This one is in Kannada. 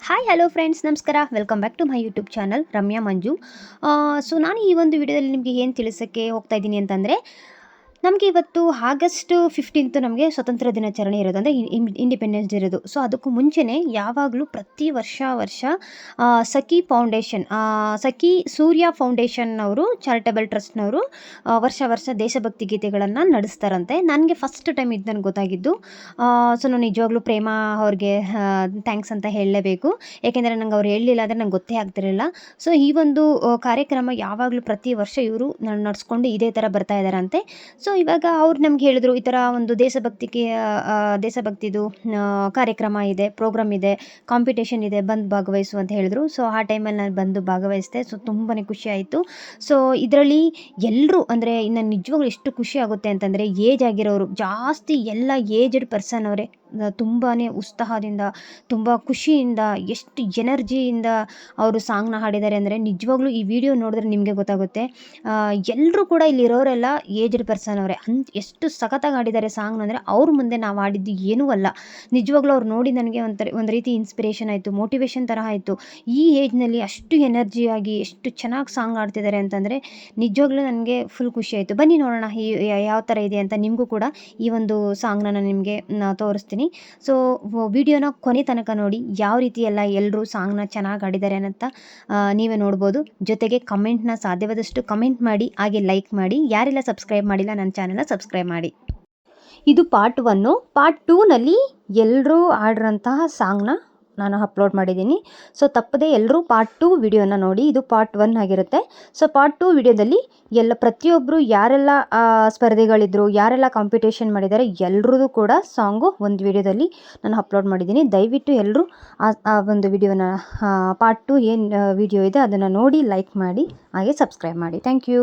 ಹಾಯ್ ಹಲೋ ಫ್ರೆಂಡ್ಸ್, ನಮಸ್ಕಾರ. Welcome back to my YouTube channel Ramya Manju. So ನಾನು ಈ ಒಂದು ವಿಡಿಯೋದಲ್ಲಿ ನಿಮಗೆ ಏನು ತಿಳಿಸೋಕ್ಕೆ ಹೋಗ್ತಾ ಇದ್ದೀನಿ ಅಂತಂದರೆ, ನಮಗೆ ಇವತ್ತು ಆಗಸ್ಟ್ 15 ನಮಗೆ ಸ್ವತಂತ್ರ ದಿನಾಚರಣೆ ಇರೋದು, ಅಂದರೆ ಇಂಡಿಪೆಂಡೆನ್ಸ್ ಡೇ ಇರೋದು. ಸೊ ಅದಕ್ಕೂ ಮುಂಚೆನೇ ಯಾವಾಗಲೂ ಪ್ರತಿ ವರ್ಷ ಸಖಿ ಫೌಂಡೇಶನ್, ಸಖಿ ಸೂರ್ಯ ಫೌಂಡೇಶನ್ ಅವರು, ಚಾರಿಟಬಲ್ ಟ್ರಸ್ಟ್ನವರು ವರ್ಷ ದೇಶಭಕ್ತಿ ಗೀತೆಗಳನ್ನು ನಡೆಸ್ತಾರಂತೆ. ನನಗೆ ಫಸ್ಟ್ ಟೈಮ್ ಇದು ನನಗೆ ಗೊತ್ತಾಗಿದ್ದು. ಸೊ ನಾನು ನಿಜವಾಗ್ಲೂ ಪ್ರೇಮ ಅವ್ರಿಗೆ ಥ್ಯಾಂಕ್ಸ್ ಅಂತ ಹೇಳಲೇಬೇಕು. ಏಕೆಂದರೆ ನಂಗೆ ಅವ್ರು ಹೇಳಲಿಲ್ಲ ಅಂದರೆ ನಂಗೆ ಗೊತ್ತೇ ಆಗ್ತಿರಲಿಲ್ಲ. ಸೊ ಈ ಒಂದು ಕಾರ್ಯಕ್ರಮ ಯಾವಾಗಲೂ ಪ್ರತಿ ವರ್ಷ ಇವರು ನಡೆಸ್ಕೊಂಡು ಇದೇ ಥರ ಬರ್ತಾ ಇದ್ದಾರಂತೆ. ಸೊ ಇವಾಗ ಅವ್ರು ನಮ್ಗೆ ಹೇಳಿದ್ರು, ಈ ಥರ ಒಂದು ದೇಶಭಕ್ತಿದು ಕಾರ್ಯಕ್ರಮ ಇದೆ, ಪ್ರೋಗ್ರಾಮ್ ಇದೆ, ಕಾಂಪಿಟೇಷನ್ ಇದೆ, ಬಂದು ಭಾಗವಹಿಸು ಅಂತ ಹೇಳಿದ್ರು. ಸೊ ಆ ಟೈಮಲ್ಲಿ ನಾನು ಬಂದು ಭಾಗವಹಿಸಿದೆ. ಸೊ ತುಂಬಾ ಖುಷಿ ಆಯಿತು. ಸೊ ಇದರಲ್ಲಿ ಎಲ್ಲರೂ, ಅಂದರೆ ಇನ್ನು ನಿಜವಾಗ್ಲೂ ಎಷ್ಟು ಖುಷಿ ಆಗುತ್ತೆ ಅಂತಂದರೆ, ಏಜ್ ಆಗಿರೋರು ಜಾಸ್ತಿ, ಎಲ್ಲ ಏಜ್ಡ್ ಪರ್ಸನ್ ಅವರೇ ತುಂಬಾ ಉತ್ಸಾಹದಿಂದ, ತುಂಬ ಖುಷಿಯಿಂದ, ಎಷ್ಟು ಎನರ್ಜಿಯಿಂದ ಅವರು ಸಾಂಗ್ನ ಹಾಡಿದ್ದಾರೆ ಅಂದರೆ, ನಿಜವಾಗ್ಲೂ ಈ ವಿಡಿಯೋ ನೋಡಿದ್ರೆ ನಿಮಗೆ ಗೊತ್ತಾಗುತ್ತೆ. ಎಲ್ಲರೂ ಕೂಡ ಇಲ್ಲಿರೋರೆಲ್ಲ ಏಜ್ಡ್ ಪರ್ಸನ್ ಅವರೇ. ಎಷ್ಟು ಸಖತ್ತಾಗಿ ಹಾಡಿದ್ದಾರೆ ಸಾಂಗ್ನ ಅಂದರೆ, ಅವ್ರ ಮುಂದೆ ನಾವು ಹಾಡಿದ್ದು ಏನೂ ಅಲ್ಲ. ನಿಜವಾಗ್ಲೂ ಅವ್ರು ನೋಡಿ ನನಗೆ ಒಂದು ರೀತಿ ಇನ್ಸ್ಪಿರೇಷನ್ ಆಯಿತು, ಮೋಟಿವೇಶನ್ ಥರ ಆಯಿತು. ಈ ಏಜ್ನಲ್ಲಿ ಅಷ್ಟು ಎನರ್ಜಿಯಾಗಿ ಎಷ್ಟು ಚೆನ್ನಾಗಿ ಸಾಂಗ್ ಹಾಡ್ತಿದ್ದಾರೆ ಅಂತಂದರೆ, ನಿಜವಾಗ್ಲೂ ನನಗೆ ಫುಲ್ ಖುಷಿ ಆಯಿತು. ಬನ್ನಿ ನೋಡೋಣ ಯಾವ ಥರ ಇದೆ ಅಂತ. ನಿಮಗೂ ಕೂಡ ಈ ಒಂದು ಸಾಂಗ್ನ ನಾನು ನಿಮಗೆ ತೋರಿಸ್ತೀನಿ. ಸೊ ವಿಡಿಯೋನ ಕೊನೆ ತನಕ ನೋಡಿ, ಯಾವ ರೀತಿ ಎಲ್ಲ ಎಲ್ಲರೂ ಸಾಂಗ್ನ ಚೆನ್ನಾಗಿ ಹಾಡಿದ್ದಾರೆ ಅಂತ ನೀವೇ ನೋಡ್ಬೋದು. ಜೊತೆಗೆ ಕಮೆಂಟ್ನ ಸಾಧ್ಯವಾದಷ್ಟು ಕಮೆಂಟ್ ಮಾಡಿ, ಹಾಗೆ ಲೈಕ್ ಮಾಡಿ. ಯಾರೆಲ್ಲ ಸಬ್ಸ್ಕ್ರೈಬ್ ಮಾಡಿಲ್ಲ ನನ್ನ ಚಾನಲ್ನ ಸಬ್ಸ್ಕ್ರೈಬ್ ಮಾಡಿ. ಇದು ಪಾರ್ಟ್ 1. ಪಾರ್ಟ್ 2ನಲ್ಲಿ ಎಲ್ಲರೂ ಹಾಡಿರೋಂತಹ ಸಾಂಗ್ನ ನಾನು ಅಪ್ಲೋಡ್ ಮಾಡಿದ್ದೀನಿ. ಸೊ ತಪ್ಪದೆ ಎಲ್ಲರೂ ಪಾರ್ಟ್ 2 ವಿಡಿಯೋನ ನೋಡಿ. ಇದು ಪಾರ್ಟ್ 1 ಆಗಿರುತ್ತೆ. ಸೊ ಪಾರ್ಟ್ 2 ವಿಡಿಯೋದಲ್ಲಿ ಪ್ರತಿಯೊಬ್ಬರು ಯಾರೆಲ್ಲ ಸ್ಪರ್ಧೆಗಳಿದ್ರು, ಯಾರೆಲ್ಲ ಕಾಂಪಿಟೇಷನ್ ಮಾಡಿದ್ದಾರೆ, ಎಲ್ಲರದ್ದು ಕೂಡ ಸಾಂಗು ಒಂದು ವಿಡಿಯೋದಲ್ಲಿ ನಾನು ಅಪ್ಲೋಡ್ ಮಾಡಿದ್ದೀನಿ. ದಯವಿಟ್ಟು ಎಲ್ಲರೂ ಆ ಒಂದು ವಿಡಿಯೋನ, ಪಾರ್ಟ್ 2 ಏನು ವಿಡಿಯೋ ಇದೆ ಅದನ್ನು ನೋಡಿ, ಲೈಕ್ ಮಾಡಿ, ಹಾಗೆ ಸಬ್ಸ್ಕ್ರೈಬ್ ಮಾಡಿ. Thank you.